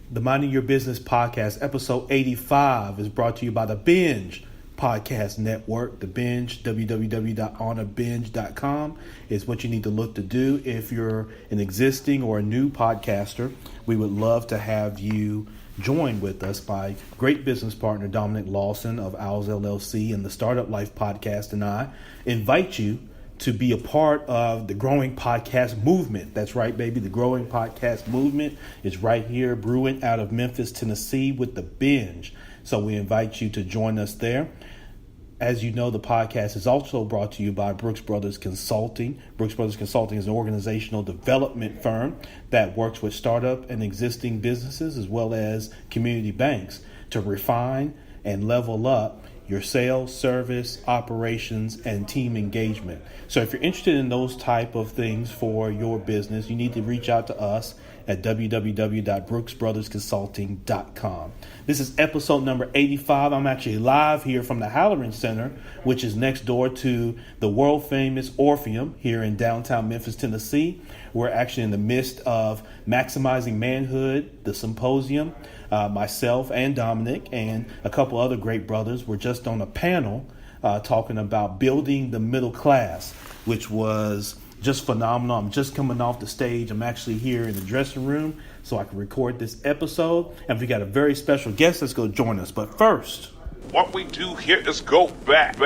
The Minding Your Business podcast, episode 85, is brought to you by the Binge podcast network. The Binge, www.onabinge.com, is what you need to look to do. If you're an existing or a new podcaster, we would love to have you join with us. My great business partner, Dominic Lawson of Owls LLC and the Startup Life podcast, and I invite you to be a part of the growing podcast movement. That's right, baby. The growing podcast movement is right here, brewing out of Memphis, Tennessee with the Binge. So we invite you to join us there. As you know, the podcast is also brought to you by Brooks Brothers Consulting. Brooks Brothers Consulting is an organizational development firm that works with startup and existing businesses as well as community banks to refine and level up your sales, service, operations, and team engagement. So if you're interested in those type of things for your business, you need to reach out to us at www.brooksbrothersconsulting.com. This is episode number 85. I'm actually live here from the Halloran Center, which is next door to the world famous Orpheum here in downtown Memphis, Tennessee. We're actually in the midst of Maximizing Manhood, the symposium. Myself and Dominic and a couple other great brothers were just on a panel talking about building the middle class, which was just phenomenal. I'm just coming off the stage. I'm actually here in the dressing room so I can record this episode. And we got a very special guest that's going to join us. But first, what we do here is go back.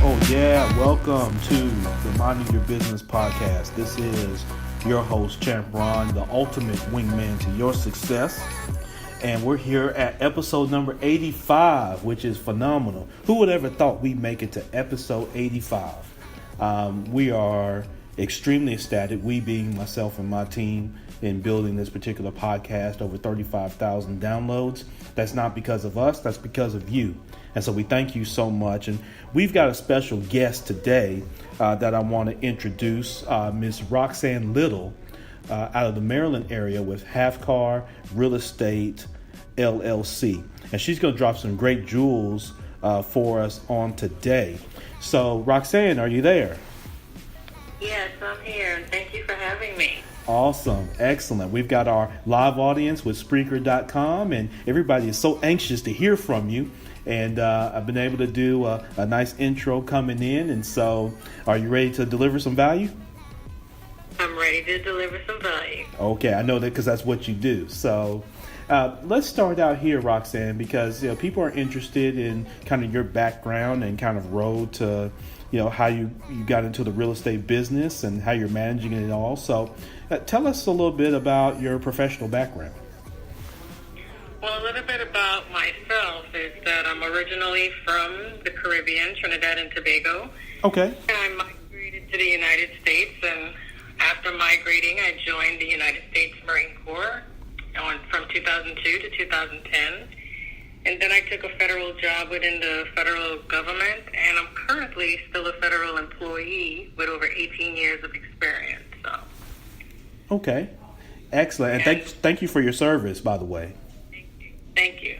Oh yeah. Welcome to the Minding Your Business podcast. This is your host, Champ Ron, the ultimate wingman to your success. And we're here at episode number 85, which is phenomenal. Who would ever thought we'd make it to episode 85? We are extremely ecstatic, we being myself and my team, in building this particular podcast, over 35,000 downloads. That's not because of us, that's because of you. And so we thank you so much. And we've got a special guest today that I want to introduce, Miss Roxanne Little, out of the Maryland area with Hafkar Real Estate LLC. And she's going to drop some great jewels for us on today. So, Roxanne, are you there? Yes, I'm here, and thank you for having me. Awesome. Excellent. We've got our live audience with Spreaker.com, and everybody is so anxious to hear from you. And I've been able to do a nice intro coming in. And so are you ready to deliver some value? I'm ready to deliver some value. Okay. I know that because that's what you do. So let's start out here, Roxanne, because people are interested in kind of your background and kind of road to how you got into the real estate business and how you're managing it all. So tell us a little bit about your professional background. Well, a little bit about myself is that I'm originally from the Caribbean, Trinidad and Tobago. Okay. I migrated to the United States, and after migrating, I joined the United States Marine Corps from 2002 to 2010. And then I took a federal job within the federal government, and I'm currently still a federal employee with over 18 years of experience. So. Okay. Excellent. And thank you for your service, by the way. Thank you.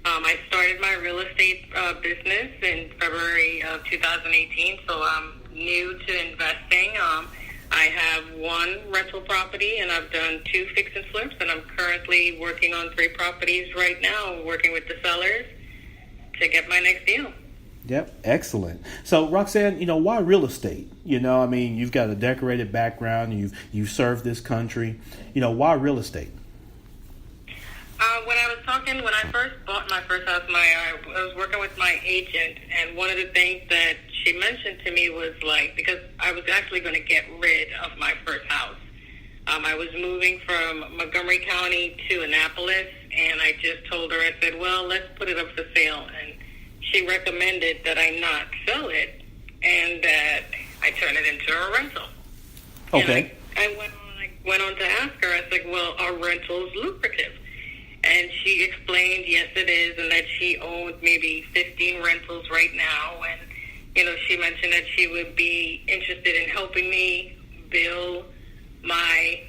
I started my real estate business in February of 2018, so I'm new to investing. I have one rental property, and I've done 2 fix and flips, and I'm currently working on 3 properties right now, working with the sellers to get my next deal. Yep, excellent. So, Roxanne, why real estate? You've got a decorated background, you've served this country. Why real estate? When I first bought my first house, I was working with my agent, and one of the things that she mentioned to me was because I was actually going to get rid of my first house. I was moving from Montgomery County to Annapolis, and I just told her, I said, well, let's put it up for sale. And she recommended that I not sell it and that I turn it into a rental. Okay. And I went on to ask her, I said, well, are rentals lucrative? And she explained, yes, it is, and that she owned maybe 15 rentals right now, and she mentioned that she would be interested in helping me build my,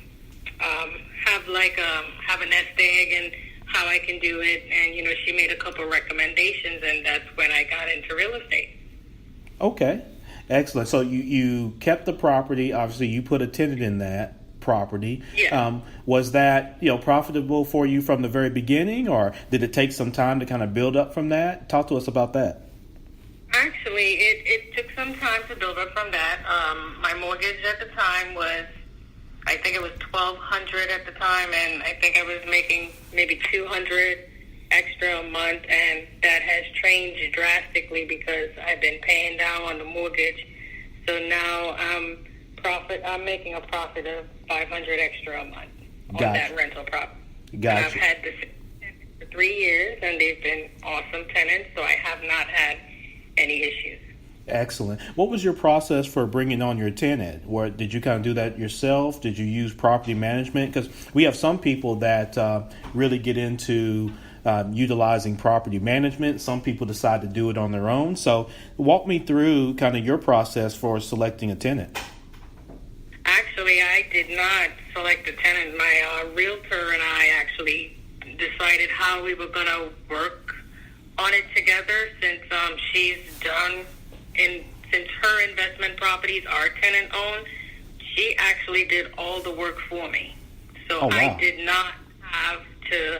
have a nest egg and how I can do it. And, she made a couple of recommendations, and that's when I got into real estate. Okay. Excellent. So you kept the property. Obviously, you put a tenant in that property. Yeah. Was that, profitable for you from the very beginning, or did it take some time to kind of build up from that? Talk to us about that. Actually, it took some time to build up from that. My mortgage at the time was, I think it was $1,200 at the time, and I think I was making maybe $200 extra a month, and that has changed drastically because I've been paying down on the mortgage. So now I'm making a profit of $500 extra a month on that rental property. Gotcha. And I've had this for 3 years, and they've been awesome tenants, so I have not had any issues. Excellent. What was your process for bringing on your tenant? Or did you kind of do that yourself? Did you use property management? Because we have some people that really get into utilizing property management. Some people decide to do it on their own. So walk me through kind of your process for selecting a tenant. Actually, I did not select a tenant. My realtor and I actually decided how we were going to work on it together, since since her investment properties are tenant owned. She actually did all the work for me. So Oh, wow. I did not have to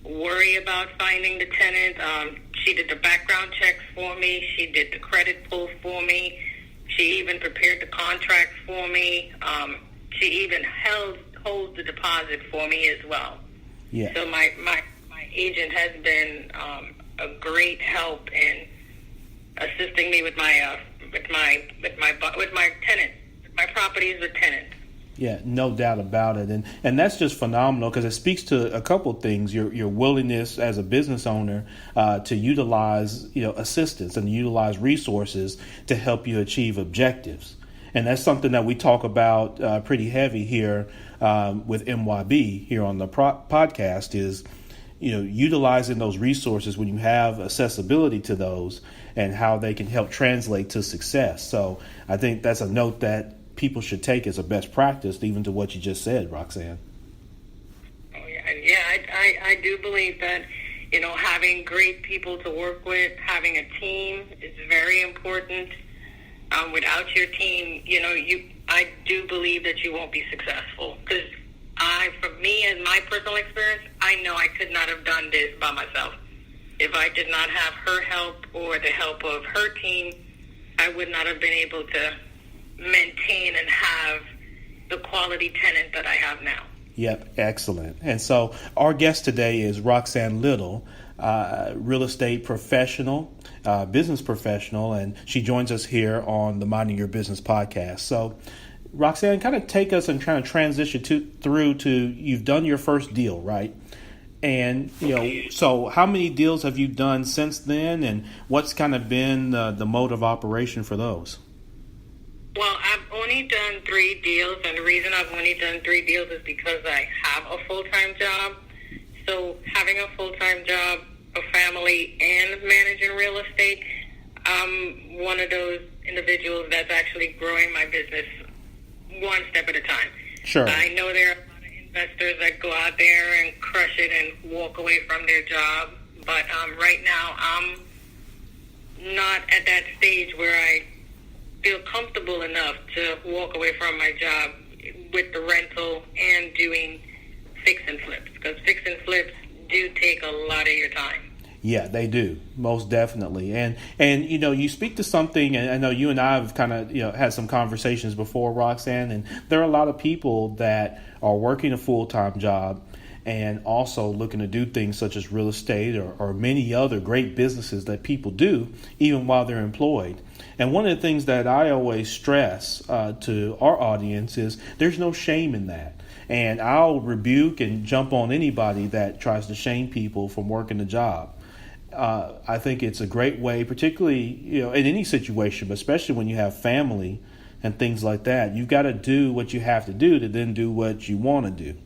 worry about finding the tenant. She did the background checks for me. She did the credit pull for me. She even prepared the contract for me. She even holds the deposit for me as well. Yeah. So my agent has been a great help in assisting me with my tenants, my properties with tenants. Yeah, no doubt about it. And that's just phenomenal, because it speaks to a couple of things. Your willingness as a business owner to utilize, assistance and utilize resources to help you achieve objectives. And that's something that we talk about pretty heavy here with MYB here on the podcast is, utilizing those resources when you have accessibility to those and how they can help translate to success. So I think that's a note that people should take as a best practice, even to what you just said, Roxanne. Oh, yeah. I do believe that, having great people to work with, having a team is very important. Without your team, I do believe that you won't be successful. Because for me, as my personal experience, I know I could not have done this by myself. If I did not have her help or the help of her team, I would not have been able to maintain and have the quality tenant that I have now. Yep, excellent. And so our guest today is Roxanne Little, real estate professional, business professional, and she joins us here on the Minding Your Business podcast. So, Roxanne, kind of take us and try to transition through to you've done your first deal, right? And, so how many deals have you done since then, and what's kind of been the mode of operation for those? Well, I've only done 3 deals, and the reason I've only done 3 deals is because I have a full-time job. So having a full-time job, a family, and managing real estate, I'm one of those individuals that's actually growing my business one step at a time. Sure. I know there are a lot of investors that go out there and crush it and walk away from their job, but right now I'm not at that stage where I feel comfortable enough to walk away from my job with the rental and doing fix and flips, because fix and flips do take a lot of your time. Yeah, they do, most definitely. And you speak to something, and I know you and I have kind of had some conversations before, Roxanne, and there are a lot of people that are working a full-time job and also looking to do things such as real estate or many other great businesses that people do even while they're employed. And one of the things that I always stress to our audience is there's no shame in that. And I'll rebuke and jump on anybody that tries to shame people from working a job. I think it's a great way, particularly in any situation, but especially when you have family and things like that. You've got to do what you have to do to then do what you want to do.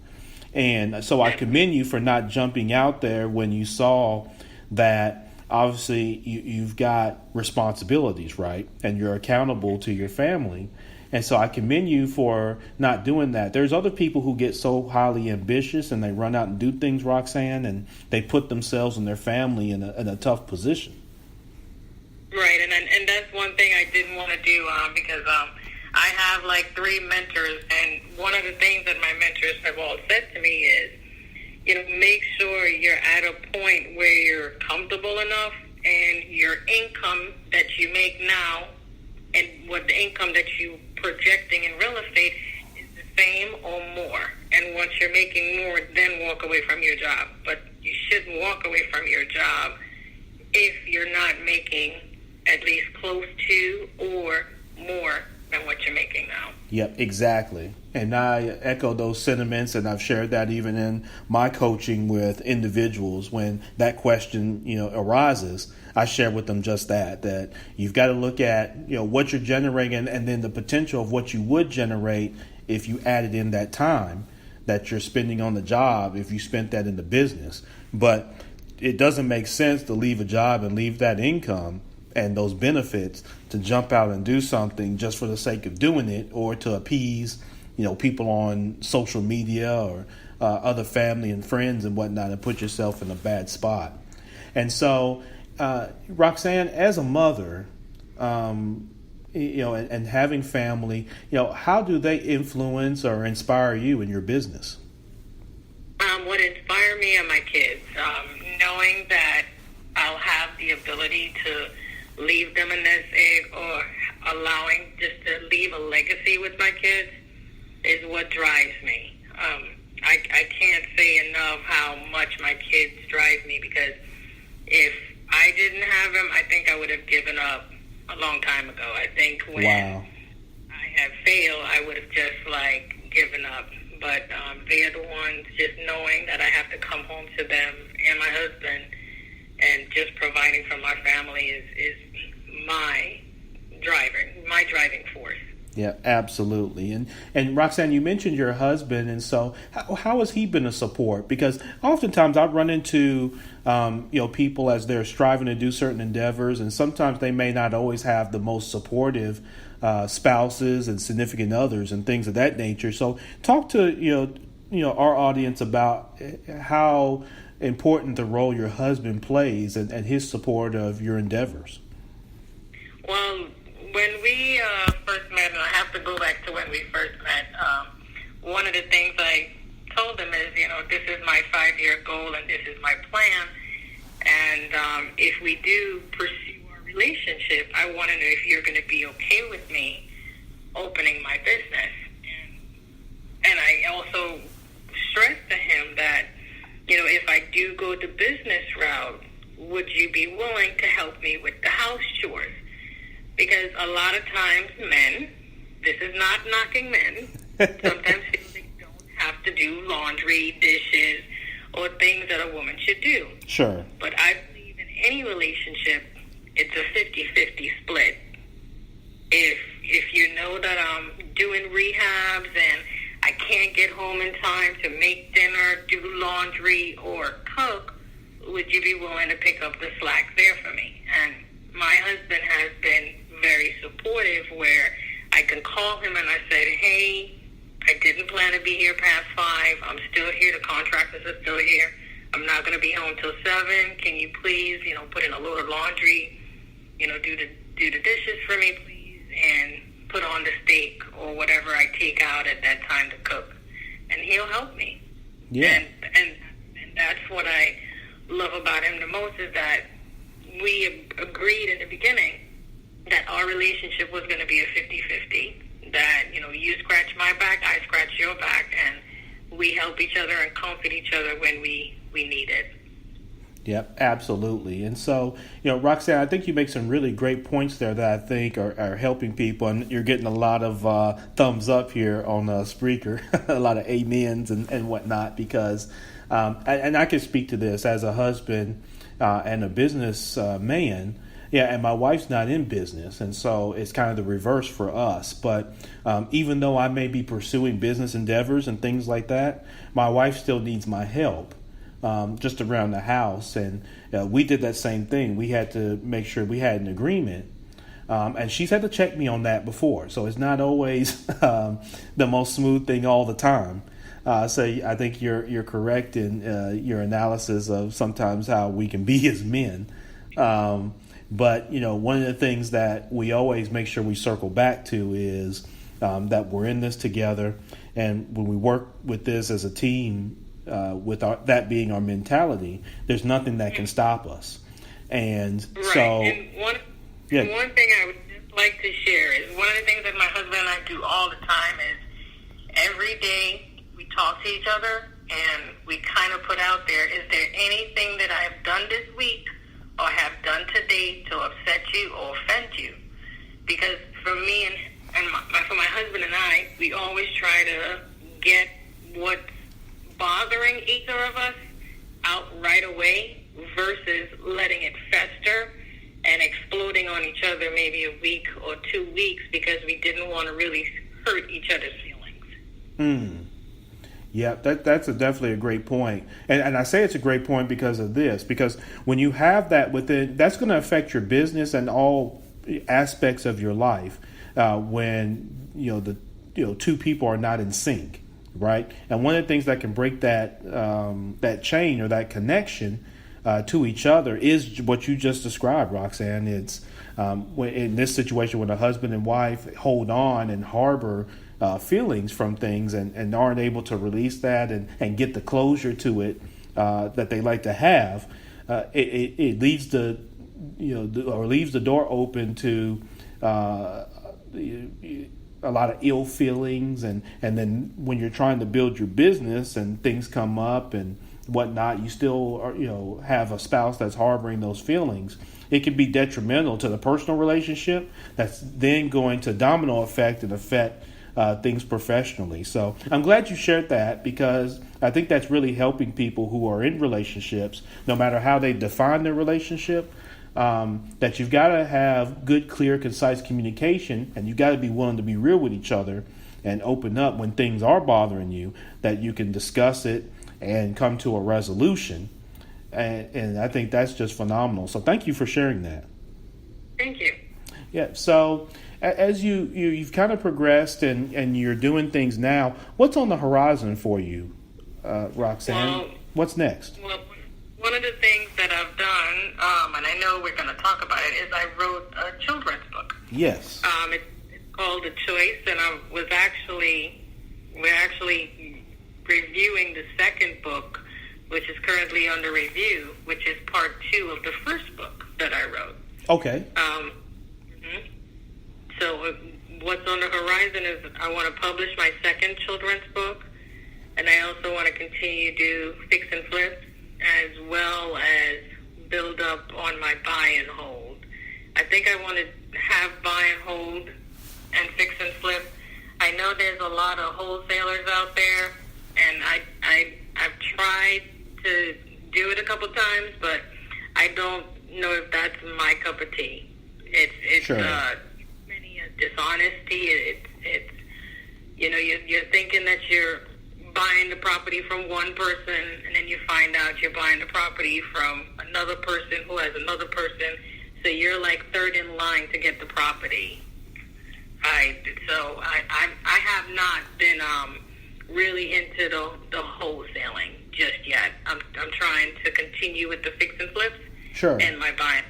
And so I commend you for not jumping out there when you saw that obviously you've got responsibilities, right? And you're accountable to your family. And so I commend you for not doing that. There's other people who get so highly ambitious and they run out and do things, Roxanne, and they put themselves and their family in a tough position. Right, and that's one thing I didn't want to do because I have like 3 mentors, and one of the things that my mentors have all said to me is, make sure you're at a point where you're comfortable enough and your income that you make now and what the income that you're projecting in real estate is the same or more. And once you're making more, then walk away from your job. But you shouldn't walk away from your job if you're not making at least close to or more than what you're making now. Yep, exactly. And I echo those sentiments, and I've shared that even in my coaching with individuals. When that question, arises, I share with them just that you've got to look at, what you're generating and then the potential of what you would generate if you added in that time that you're spending on the job, if you spent that in the business. But it doesn't make sense to leave a job and leave that income and those benefits to jump out and do something just for the sake of doing it, or to appease, people on social media or other family and friends and whatnot, and put yourself in a bad spot. And so, Roxanne, as a mother, and having family, how do they influence or inspire you in your business? What inspired me are my kids, knowing that I'll have the ability to leave them a nest egg or allowing just to leave a legacy with my kids is what drives me. I can't say enough how much my kids drive me, because if I didn't have them, I think I would have given up a long time ago. I think when I had failed, I would have just given up. But they're the ones, just knowing that I have to come home to them and my husband, and just providing for my family is my driving force. Yeah, absolutely. And Roxanne, you mentioned your husband, and so how has he been a support? Because oftentimes I run into people as they're striving to do certain endeavors, and sometimes they may not always have the most supportive spouses and significant others and things of that nature. So talk to our audience about how important the role your husband plays and his support of your endeavors. Well, when we first met, and I have to go back to when we first met, one of the things I told him is, this is my 5-year goal and this is my plan. And if we do pursue our relationship, I want to know if you're going to be okay with me opening my business. And I also stressed to him that, if I do go the business route, would you be willing to help me with the house chores? Because a lot of times men, this is not knocking men, sometimes feel they don't have to do laundry, dishes, or things that a woman should do. Sure. But I believe in any relationship, it's a 50-50 split. If you know that I'm doing rehabs and I can't get home in time to make dinner, do laundry, or cook, would you be willing to pick up the slack there for me? And my husband has been very supportive, where I can call him and I said, hey, I didn't plan to be here past 5. I'm still here. The contractors are still here. I'm not going to be home till 7. Can you please, put in a load of laundry, do the dishes for me, please, and put on the steak or whatever I take out at that time to cook. And he'll help me. Yeah. And that's what I love about him the most, is that we agreed in the beginning that our relationship was going to be a 50-50, that, you scratch my back, I scratch your back, and we help each other and comfort each other when we need it. Yep, absolutely. And so, Roxanne, I think you make some really great points there that I think are helping people, and you're getting a lot of thumbs up here on Spreaker, a lot of amens and whatnot, because, and I can speak to this as a husband and a business man. Yeah, and my wife's not in business, and so it's kind of the reverse for us. But even though I may be pursuing business endeavors and things like that, my wife still needs my help just around the house, and we did that same thing. We had to make sure we had an agreement, and she's had to check me on that before. So it's not always the most smooth thing all the time. So I think you're correct in your analysis of sometimes how we can be as men. But one of the things that we always make sure we circle back to is that we're in this together, and when we work with this as a team, that being our mentality, there's nothing that can stop us. And right. so, and one thing I would just like to share is one of the things that my husband and I do all the time is every day we talk to each other and we kind of put out there, is there anything that I have done this week or have done today to upset you or offend you? Because for me and for my husband and I, we always try to get what's bothering either of us out right away versus letting it fester and exploding on each other maybe a week or 2 weeks because we didn't want to really hurt each other's feelings. Yeah, that's definitely a great point. And I say it's a great point because of this, because when you have that within, that's going to affect your business and all aspects of your life when, two people are not in sync, right? And one of the things that can break that chain or that connection to each other is what you just described, Roxanne. It's in this situation when a husband and wife hold on and harbor feelings from things and aren't able to release that and get the closure to it that they like to have, it leaves leaves the door open to a lot of ill feelings, and then when you're trying to build your business and things come up and whatnot, you still are, have a spouse that's harboring those feelings. It can be detrimental to the personal relationship. That's then going to domino effect and affect things professionally. So I'm glad you shared that, because I think that's really helping people who are in relationships, no matter how they define their relationship, that you've got to have good, clear, concise communication, and you've got to be willing to be real with each other and open up when things are bothering you, that you can discuss it and come to a resolution. And I think that's just phenomenal. So thank you for sharing that. Thank you. Yeah. So as you've kind of progressed and you're doing things now, what's on the horizon for you, Roxanne? Well, what's next? Well, one of the things that I've done, and I know we're going to talk about it, is I wrote a children's book. Yes. It's called The Choice, and we're actually reviewing the second book, which is currently under review, which is part 2 of the first book that I wrote. Okay. So what's on the horizon is I want to publish my second children's book, and I also want to continue to do fix and flip, as well as build up on my buy and hold. I think I want to have buy and hold and fix and flip. I know there's a lot of wholesalers out there, and I've tried to do it a couple times, but I don't know if that's my cup of tea. It's sure. Many dishonesty. It's you're thinking that you're buying the property from one person, and then you find out you're buying the property from another person who has another person. So you're like third in line to get the property. So I have not been really into the wholesaling just yet. I'm trying to continue with the fix and flips. Sure. And my buying.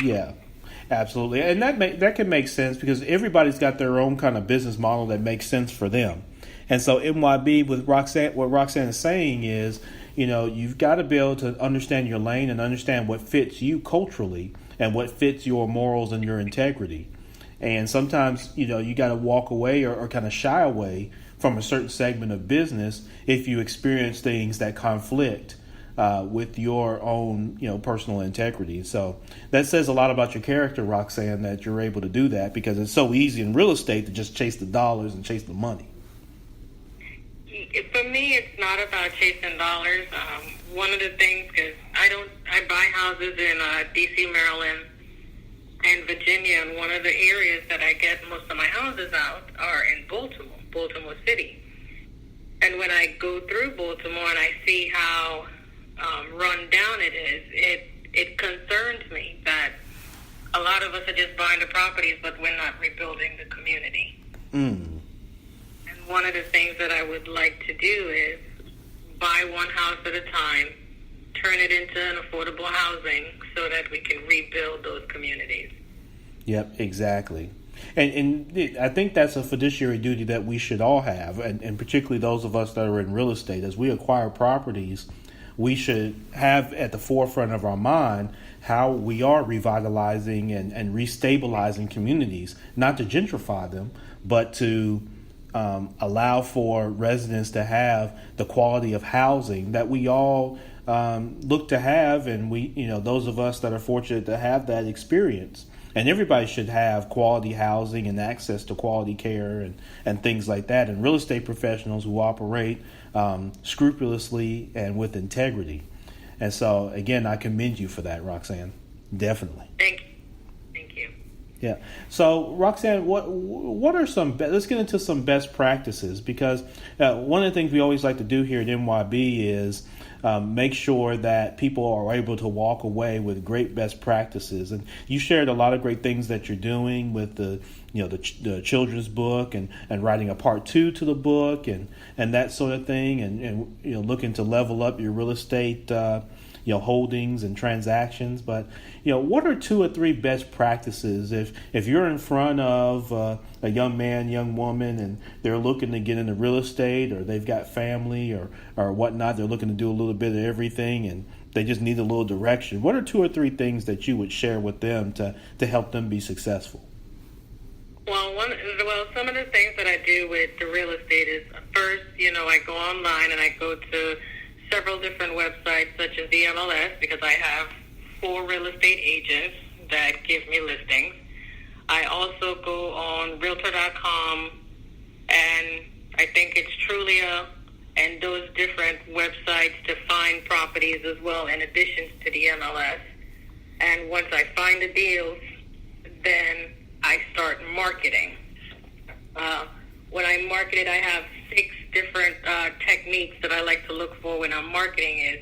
Yeah. Absolutely. And that can make sense, because everybody's got their own kind of business model that makes sense for them. And so MYB with Roxanne, what Roxanne is saying is, you've got to be able to understand your lane and understand what fits you culturally and what fits your morals and your integrity. And sometimes, you got to walk away or kind of shy away from a certain segment of business if you experience things that conflict with your own, personal integrity. So that says a lot about your character, Roxanne, that you're able to do that, because it's so easy in real estate to just chase the dollars and chase the money. For me, it's not about chasing dollars. One of the things, because I buy houses in D.C., Maryland, and Virginia, and one of the areas that I get most of my houses out are in Baltimore City. And when I go through Baltimore and I see how run down it is, it concerns me that a lot of us are just buying the properties, but we're not rebuilding the community. Mm. And one of the things that I would like to do is buy one house at a time, turn it into an affordable housing so that we can rebuild those communities. Yep, exactly. And I think that's a fiduciary duty that we should all have, and particularly those of us that are in real estate. As we acquire properties, we should have at the forefront of our mind how we are revitalizing and restabilizing communities, not to gentrify them, but to allow for residents to have the quality of housing that we all look to have, and those of us that are fortunate to have that experience. And everybody should have quality housing and access to quality care and things like that. And real estate professionals who operate scrupulously and with integrity. And so, again, I commend you for that, Roxanne. Definitely. Thank you. Yeah. So, Roxanne, what are let's get into some best practices, because one of the things we always like to do here at NYB is make sure that people are able to walk away with great best practices. And you shared a lot of great things that you're doing with the children's book and writing a part 2 to the book and that sort of thing, and looking to level up your real estate holdings and transactions. But what are 2 or 3 best practices if you're in front of a young man, young woman, and they're looking to get into real estate, or they've got family or whatnot, they're looking to do a little bit of everything and they just need a little direction. What are 2 or 3 things that you would share with them to help them be successful? Well, some of the things that I do with the real estate is, first, I go online and I go to several different websites such as the MLS, because I have 4 real estate agents that give me listings. I also go on Realtor.com, and I think it's Trulia and those different websites to find properties as well, in addition to the MLS. And once I find the deals, then I start marketing. When I market it, I have 6 different techniques that I like to look for when I'm marketing.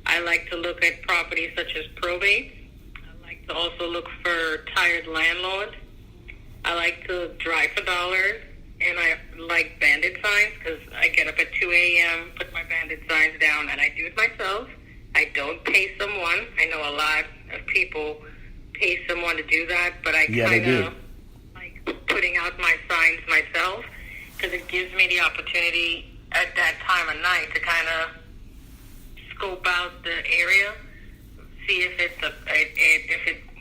I like to look at properties such as probate. I like to also look for tired landlords. I like to drive for dollars, and I like bandit signs, because I get up at 2 a.m., put my bandit signs down, and I do it myself. I don't pay someone. I know a lot of people pay someone to do that, but I kind of like putting out my signs myself, because it gives me the opportunity at that time of night to kind of scope out the area, see if it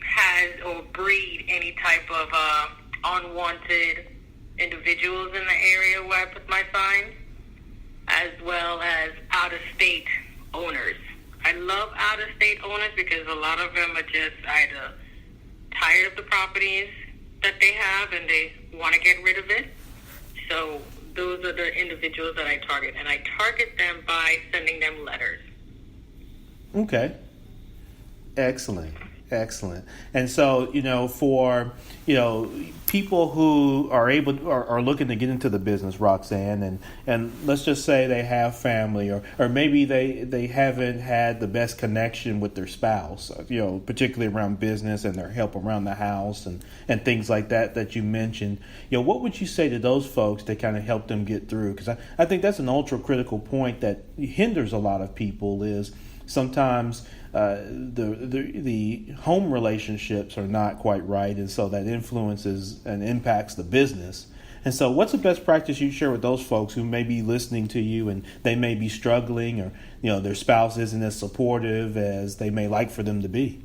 has or breed any type of unwanted individuals in the area where I put my signs, as well as out-of-state owners. I love out-of-state owners because a lot of them are just either tired of the properties that they have and they want to get rid of it. So those are the individuals that I target, and I target them by sending them letters. Okay. Excellent. And so, for, people who are looking to get into the business, Roxanne, and let's just say they have family, or maybe they haven't had the best connection with their spouse, particularly around business and their help around the house and things like that you mentioned. What would you say to those folks to kind of help them get through? Because I think that's an ultra critical point that hinders a lot of people, is sometimes the home relationships are not quite right, and so that influences and impacts the business. And so what's the best practice you share with those folks who may be listening to you and they may be struggling, or their spouse isn't as supportive as they may like for them to be?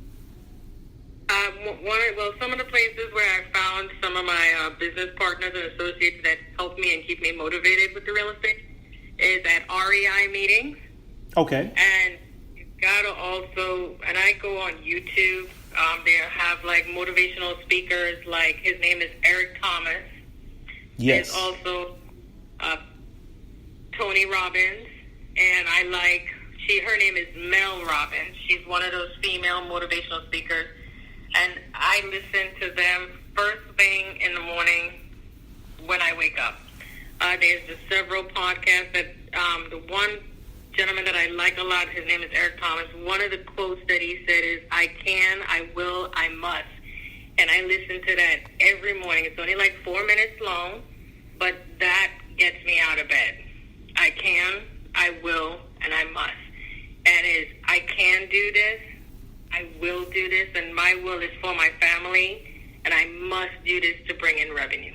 Some of the places where I found some of my business partners and associates that help me and keep me motivated with the real estate is at REI meetings. Okay. And gotta also, and I go on YouTube, they have like motivational speakers, like his name is Eric Thomas. Yes. There's also Tony Robbins, and her name is Mel Robbins. She's one of those female motivational speakers, and I listen to them first thing in the morning when I wake up. There's just several podcasts that The one gentleman that I like a lot, his name is Eric Thomas. One of the quotes that he said is, "I can, I will, I must." And I listen to that every morning. It's only like 4 minutes long, but that gets me out of bed. I can, I will, and I must. And I can do this, I will do this, and my will is for my family, and I must do this to bring in revenue.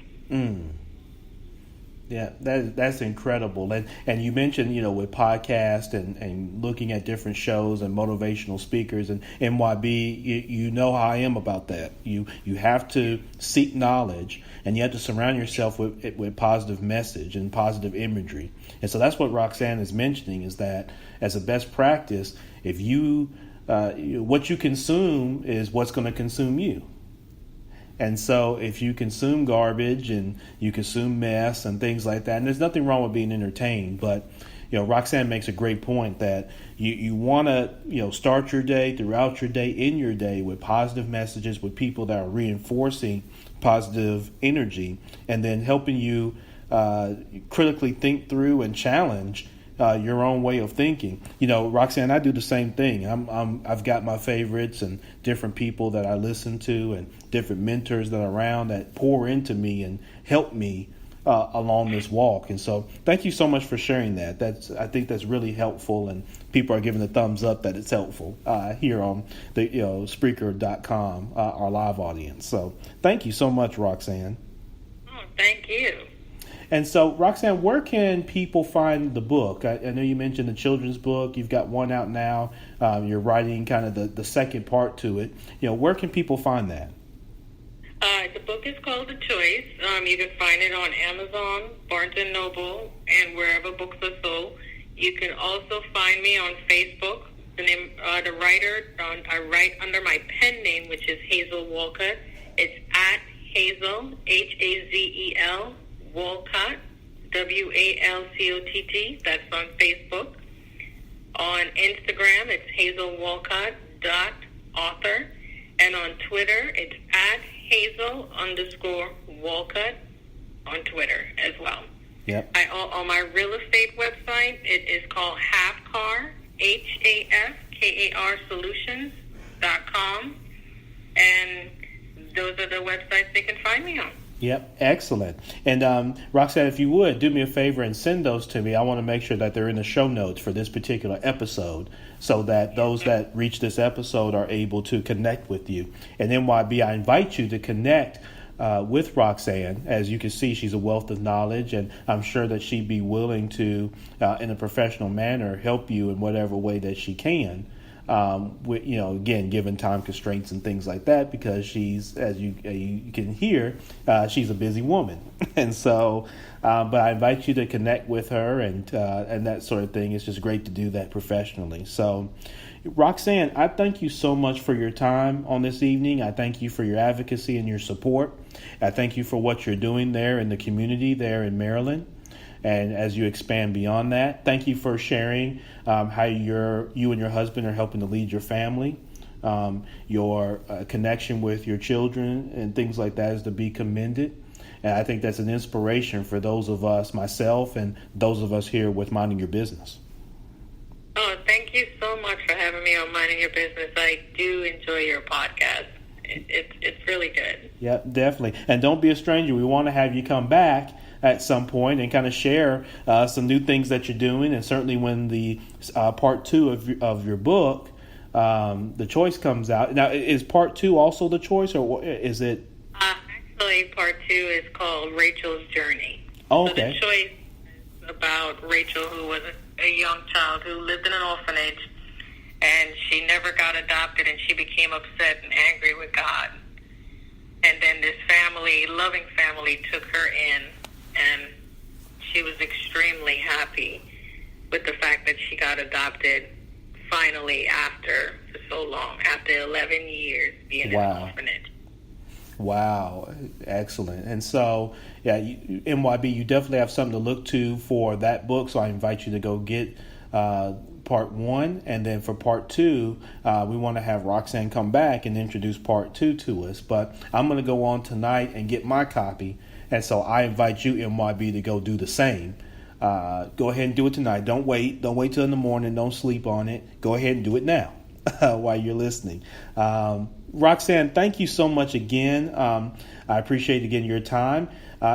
Yeah, that's incredible. And you mentioned, with podcasts and looking at different shows and motivational speakers and MYB, you know how I am about that. You have to seek knowledge, and you have to surround yourself with positive message and positive imagery. And so that's what Roxanne is mentioning, is that as a best practice, if what you consume is what's going to consume you. And so if you consume garbage and you consume mess and things like that, and there's nothing wrong with being entertained, but Roxanne makes a great point that you want to start your day, throughout your day, in your day, with positive messages, with people that are reinforcing positive energy, and then helping you critically think through and challenge your own way of thinking. Roxanne, I do the same thing. I've got my favorites and different people that I listen to and different mentors that are around that pour into me and help me along this walk. And so thank you so much for sharing that. I think that's really helpful, and people are giving a thumbs up that it's helpful here on the Spreaker.com, our live audience. So thank you so much, Roxanne. Oh, thank you. And so, Roxanne, where can people find the book? I know you mentioned the children's book. You've got one out now. You're writing kind of the second part to it. Where can people find that? The book is called The Choice. You can find it on Amazon, Barnes & Noble, and wherever books are sold. You can also find me on Facebook. The writer, I write under my pen name, which is Hazel Walcott. It's at Hazel, Hazel, Walcott, Walcott. That's on Facebook. On Instagram, it's hazelwalcott.author. And on Twitter, it's at Hazel_Walcott on Twitter as well. Yep. On my real estate website, it is called Hafkar, Hafkar Solutions.com. And those are the websites they can find me on. Yep, excellent. And Roxanne, if you would, do me a favor and send those to me. I want to make sure that they're in the show notes for this particular episode so that those that reach this episode are able to connect with you. And MYB, I invite you to connect with Roxanne. As you can see, she's a wealth of knowledge, and I'm sure that she'd be willing to, in a professional manner, help you in whatever way that she can. Again, given time constraints and things like that, because she's, as you can hear, she's a busy woman. And so, but I invite you to connect with her and that sort of thing. It's just great to do that professionally. So, Roxanne, I thank you so much for your time on this evening. I thank you for your advocacy and your support. I thank you for what you're doing there in the community there in Maryland. And as you expand beyond that, thank you for sharing how you and your husband are helping to lead your family. Your connection with your children and things like that is to be commended. And I think that's an inspiration for those of us, myself, and those of us here with Minding Your Business. Oh, thank you so much for having me on Minding Your Business. I do enjoy your podcast. It's really good. Yeah, definitely. And don't be a stranger. We want to have you come back at some point and kind of share some new things that you're doing. And certainly when the part 2 of your book, The Choice, comes out. Now, is part 2 also The Choice, or is it? Actually, part 2 is called Rachel's Journey. Oh, okay. So The Choice is about Rachel, who was a young child who lived in an orphanage, and she never got adopted, and she became upset and angry with God. And then this family, loving family, took her in, and she was extremely happy with the fact that she got adopted finally after so long, after 11 years being in an orphanage. Wow, excellent. And so, yeah, MYB, you definitely have something to look to for that book, so I invite you to go get part 1, and then for part 2, we want to have Roxanne come back and introduce part 2 to us. But I'm going to go on tonight and get my copy, and so I invite you, MYB, to go do the same. Go ahead and do it tonight. Don't wait. Don't wait till in the morning. Don't sleep on it. Go ahead and do it now while you're listening. Roxanne, thank you so much again. I appreciate, again, your time.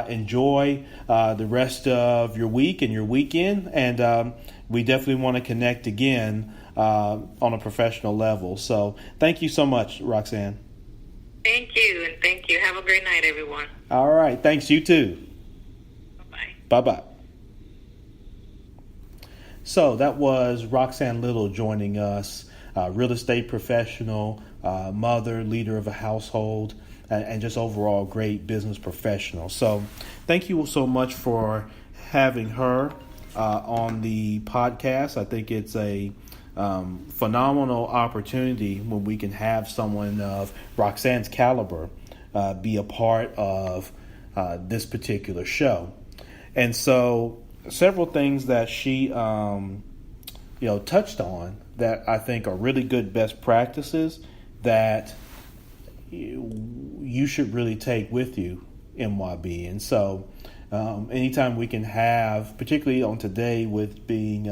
Enjoy the rest of your week and your weekend. And we definitely want to connect again on a professional level. So thank you so much, Roxanne. Thank you, and thank you. Have a great night, everyone. All right. Thanks. You too. Bye-bye. Bye-bye. So that was Roxanne Little joining us, real estate professional, mother, leader of a household, and just overall great business professional. So thank you so much for having her on the podcast. I think it's a phenomenal opportunity when we can have someone of Roxanne's caliber be a part of this particular show. And so several things that she touched on that I think are really good best practices that you should really take with you, MYB. And so anytime we can have, particularly on today with being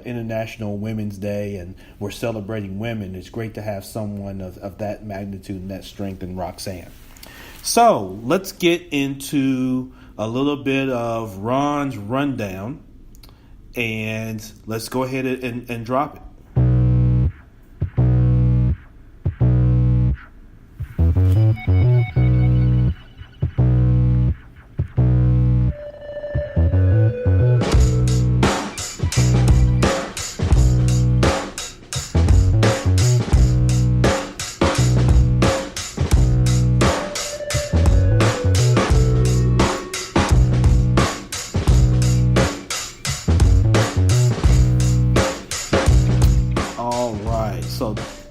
International Women's Day, and we're celebrating women, it's great to have someone of that magnitude and that strength in Roxanne. So let's get into a little bit of Ron's rundown, and let's go ahead and drop it.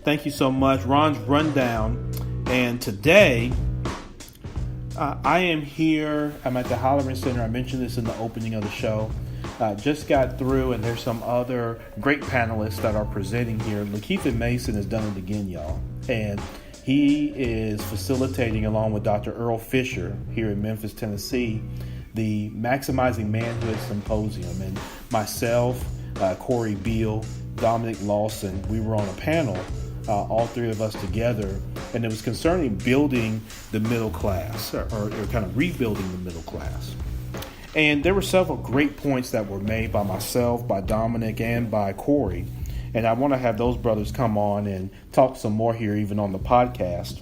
Thank you so much. Ron's rundown. And today, I am here. I'm at the Hollering Center. I mentioned this in the opening of the show. Just got through, and there's some other great panelists that are presenting here. Lakeitha Mason has done it again, y'all. And he is facilitating, along with Dr. Earl Fisher here in Memphis, Tennessee, the Maximizing Manhood Symposium. And myself, Corey Beal, Dominic Lawson, we were on a panel, all three of us together, and it was concerning building the middle class, or kind of rebuilding the middle class. And there were several great points that were made by myself, by Dominic, and by Corey. And I want to have those brothers come on and talk some more here, even on the podcast.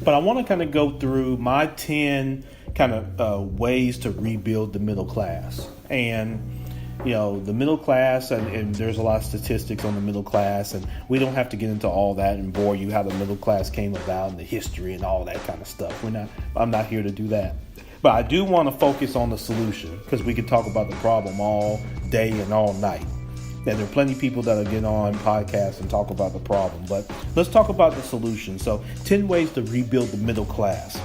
But I want to kind of go through my 10 kind of ways to rebuild the middle class. And the middle class, and there's a lot of statistics on the middle class, and we don't have to get into all that and bore you how the middle class came about and the history and all that kind of stuff. I'm not here to do that. But I do want to focus on the solution, because we could talk about the problem all day and all night. And there are plenty of people that'll get on podcasts and talk about the problem. But let's talk about the solution. So 10 ways to rebuild the middle class.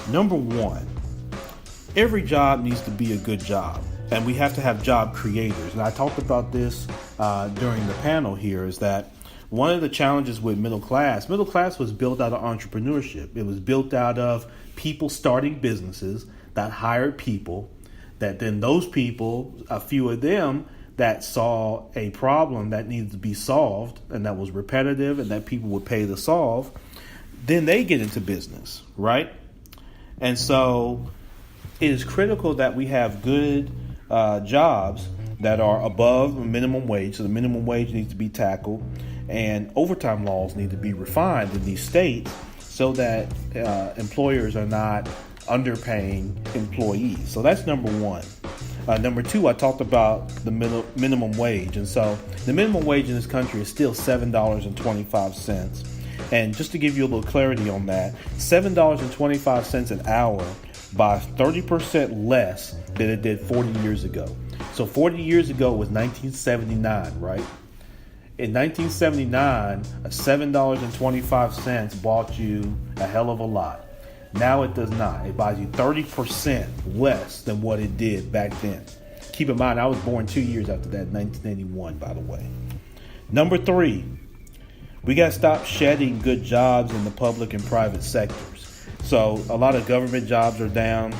Number 1, every job needs to be a good job. And we have to have job creators. And I talked about this during the panel here, is that one of the challenges with middle class was built out of entrepreneurship. It was built out of people starting businesses that hired people, that then those people, a few of them that saw a problem that needed to be solved and that was repetitive and that people would pay to solve, then they get into business, right? And so it is critical that we have good jobs that are above minimum wage. So the minimum wage needs to be tackled, and overtime laws need to be refined in these states so that employers are not underpaying employees. So that's number 1. Number 2, I talked about the minimum wage. And so the minimum wage in this country is still $7.25. And just to give you a little clarity on that, $7.25 an hour buys 30% less than it did 40 years ago. So 40 years ago was 1979, right? In 1979, $7.25 bought you a hell of a lot. Now it does not. It buys you 30% less than what it did back then. Keep in mind, I was born 2 years after that, 1981, by the way. Number 3, we got to stop shedding good jobs in the public and private sectors. So a lot of government jobs are down.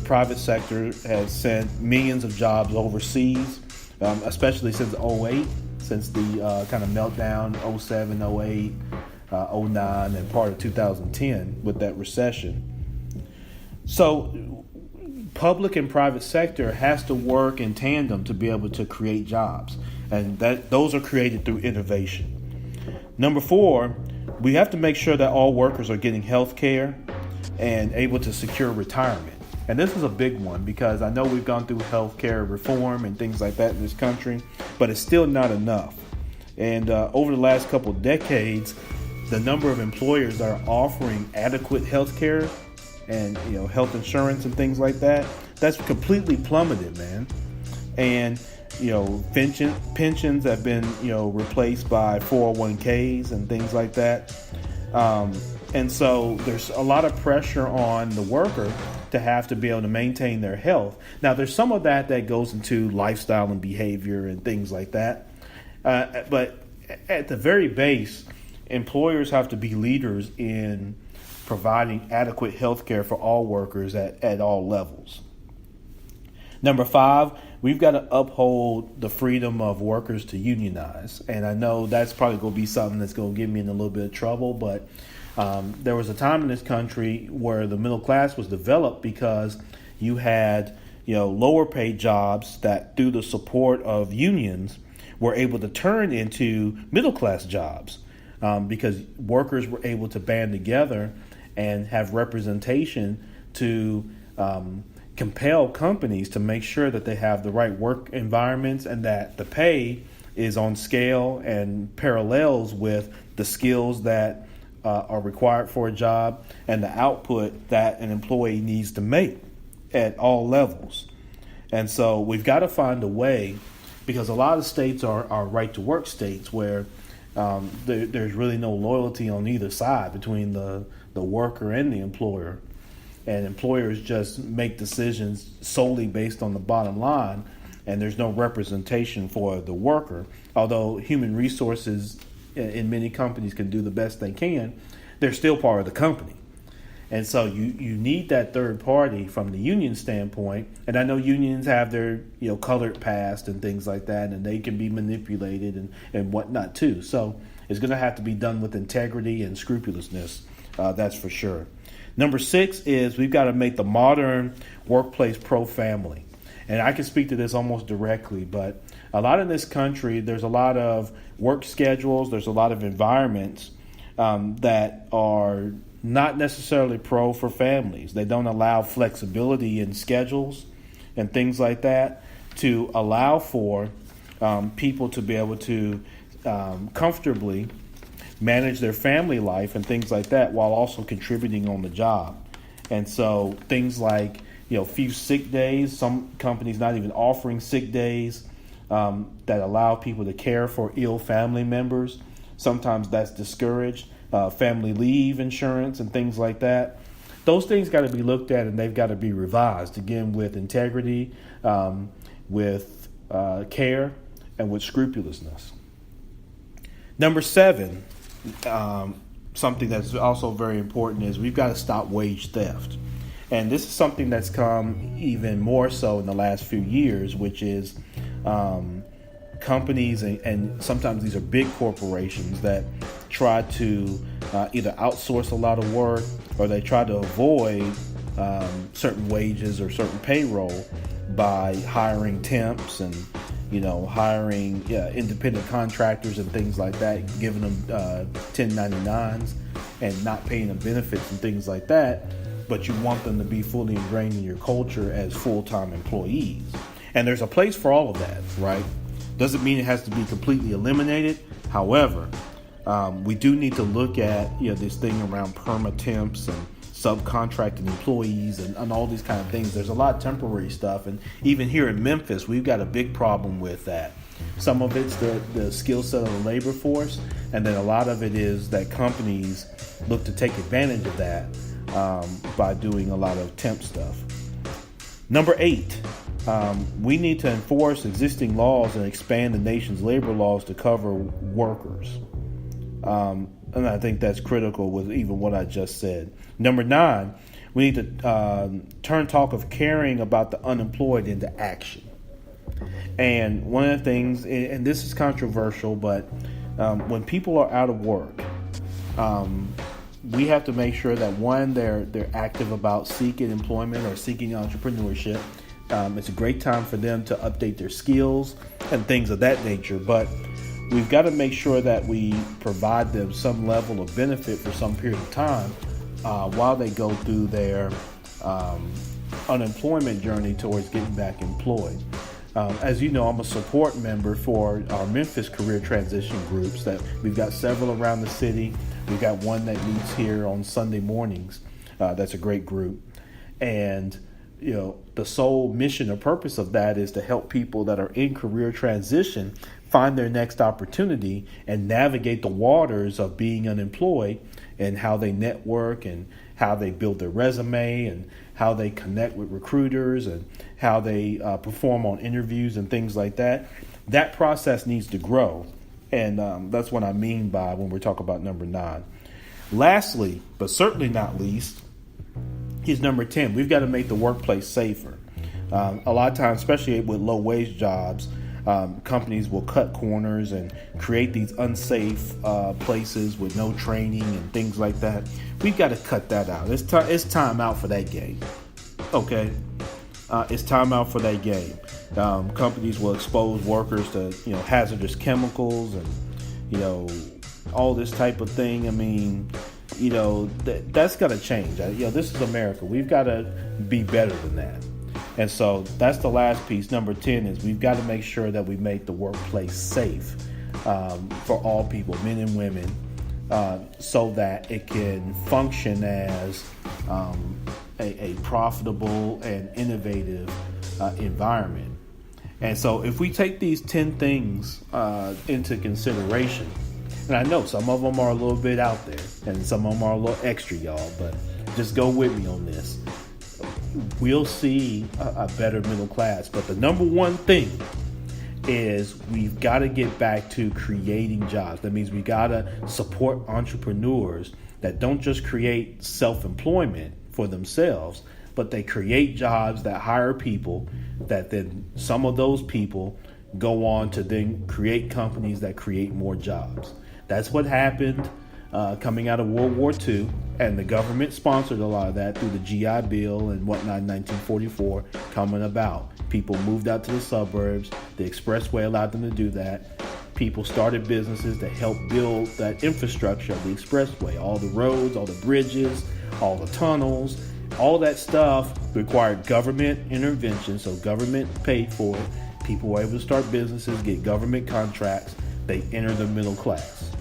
Private sector has sent millions of jobs overseas, especially since '08, since the kind of meltdown, '07, '08, '09, and part of 2010 with that recession. So public and private sector has to work in tandem to be able to create jobs, and those are created through innovation. Number 4, we have to make sure that all workers are getting health care and able to secure retirement. And this is a big one because I know we've gone through health care reform and things like that in this country, but it's still not enough. And over the last couple of decades, the number of employers that are offering adequate health care and health insurance and things like that, that's completely plummeted, man. And pensions have been replaced by 401ks and things like that. And so there's a lot of pressure on the worker to have to be able to maintain their health. Now, there's some of that goes into lifestyle and behavior and things like that. But at the very base, employers have to be leaders in providing adequate health care for all workers at all levels. Number 5, we've got to uphold the freedom of workers to unionize. And I know that's probably going to be something that's going to get me in a little bit of trouble, but there was a time in this country where the middle class was developed because you had lower paid jobs that, through the support of unions, were able to turn into middle class jobs because workers were able to band together and have representation to compel companies to make sure that they have the right work environments and that the pay is on scale and parallels with the skills that are required for a job and the output that an employee needs to make at all levels. And so we've got to find a way, because a lot of states are right to work states where there's really no loyalty on either side between the worker and the employer. And employers just make decisions solely based on the bottom line, and there's no representation for the worker. Although human resources in many companies can do the best they can, they're still part of the company. And so you need that third party from the union standpoint. And I know unions have their colored past and things like that, and they can be manipulated and whatnot too. So it's going to have to be done with integrity and scrupulousness. That's for sure. Number 6 is we've got to make the modern workplace pro-family. And I can speak to this almost directly, but a lot in this country, there's a lot of work schedules, there's a lot of environments that are not necessarily pro for families. They don't allow flexibility in schedules and things like that to allow for people to be able to comfortably manage their family life and things like that while also contributing on the job. And so things like, few sick days, some companies not even offering sick days that allow people to care for ill family members. Sometimes that's discouraged. Family leave insurance and things like that. Those things got to be looked at and they've got to be revised, again, with integrity, with care, and with scrupulousness. Number 7, something that's also very important is we've got to stop wage theft. And this is something that's come even more so in the last few years, which is companies and sometimes these are big corporations that try to either outsource a lot of work or they try to avoid certain wages or certain payroll by hiring temps and hiring independent contractors and things like that, giving them 1099s and not paying them benefits and things like that. But you want them to be fully ingrained in your culture as full-time employees. And there's a place for all of that, right? Doesn't mean it has to be completely eliminated. However, we do need to look at this thing around perma-temps and subcontracting employees and all these kind of things. There's a lot of temporary stuff. And even here in Memphis, we've got a big problem with that. Some of it's the skill set of the labor force. And then a lot of it is that companies look to take advantage of that by doing a lot of temp stuff. Number 8, we need to enforce existing laws and expand the nation's labor laws to cover workers. And I think that's critical with even what I just said. Number 9, we need to turn talk of caring about the unemployed into action. And one of the things, and this is controversial, but when people are out of work, we have to make sure that, one, they're active about seeking employment or seeking entrepreneurship. It's a great time for them to update their skills and things of that nature. But we've got to make sure that we provide them some level of benefit for some period of time while they go through their unemployment journey towards getting back employed. As you know, I'm a support member for our Memphis career transition groups. That we've got several around the city. We've got one that meets here on Sunday mornings. That's a great group. And, you know, the sole mission or purpose of that is to help people that are in career transition find their next opportunity and navigate the waters of being unemployed, and how they network and how they build their resume and how they connect with recruiters and how they perform on interviews and things like that. That process needs to grow. And that's what I mean by when we're talking about number 9. Lastly, but certainly not least, is number 10. We've got to make the workplace safer. A lot of times, especially with low wage jobs, companies will cut corners and create these unsafe places with no training and things like that. We've got to cut that out. It's time out for that game. Okay, it's time out for that game. Companies will expose workers to hazardous chemicals and all this type of thing. I mean, that's got to change. This is America. We've got to be better than that. And so that's the last piece. Number 10 is we've got to make sure that we make the workplace safe for all people, men and women, so that it can function as a profitable and innovative environment. And so if we take these 10 things into consideration, and I know some of them are a little bit out there and some of them are a little extra, y'all, but just go with me on this. We'll see a better middle class. But the number one thing is we've got to get back to creating jobs. That means we got to support entrepreneurs that don't just create self-employment for themselves, but they create jobs that hire people, that then some of those people go on to then create companies that create more jobs. That's what happened coming out of World War II, and the government sponsored a lot of that through the GI Bill and whatnot in 1944 coming about. People moved out to the suburbs. The expressway allowed them to do that. People started businesses to help build that infrastructure of the expressway, all the roads, all the bridges, all the tunnels. All that stuff required government intervention, so government paid for it. People were able to start businesses, get government contracts. They enter the middle class.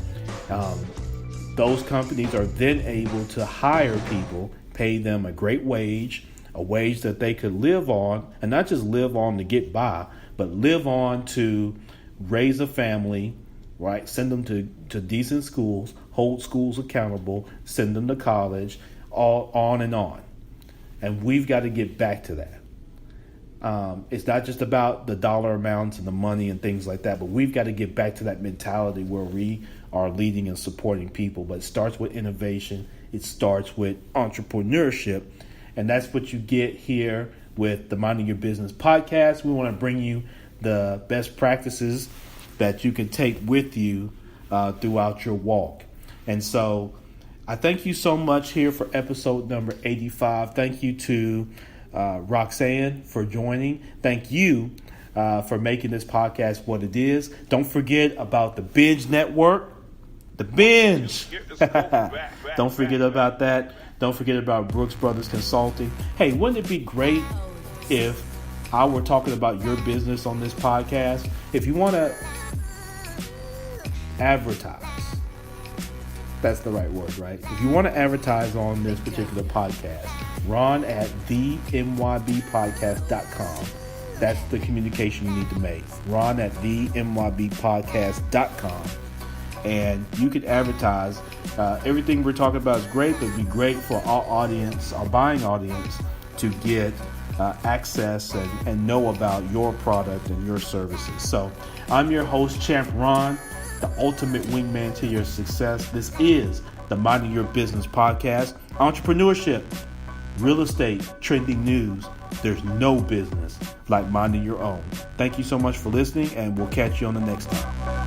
Those companies are then able to hire people, pay them a great wage, a wage that they could live on, and not just live on to get by, but live on to raise a family, right? Send them to decent schools, hold schools accountable, send them to college, all on and on. And we've got to get back to that. It's not just about the dollar amounts and the money and things like that, but we've got to get back to that mentality where we are leading and supporting people. But it starts with innovation. It starts with entrepreneurship. And that's what you get here with the Minding Your Business podcast. We want to bring you the best practices that you can take with you throughout your walk. And so I thank you so much here for episode number 85. Thank you to Roxanne for joining. Thank you for making this podcast what it is. Don't forget about the Binge Network. The Binge. Don't forget about that. Don't forget about Brooks Brothers Consulting. Hey, wouldn't it be great if I were talking about your business on this podcast? If you want to advertise, that's the right word, right? If you want to advertise on this particular podcast, Ron at themybpodcast.com. That's the communication you need to make. Ron at themybpodcast.com. And you can advertise. Everything we're talking about is great, but it'd be great for our audience, our buying audience, to get access and know about your product and your services. So I'm your host, Champ Ron. the ultimate wingman to your success. This is the Minding Your Business podcast. Entrepreneurship, real estate, trending news. There's no business like minding your own. Thank you so much for listening, and we'll catch you on the next time.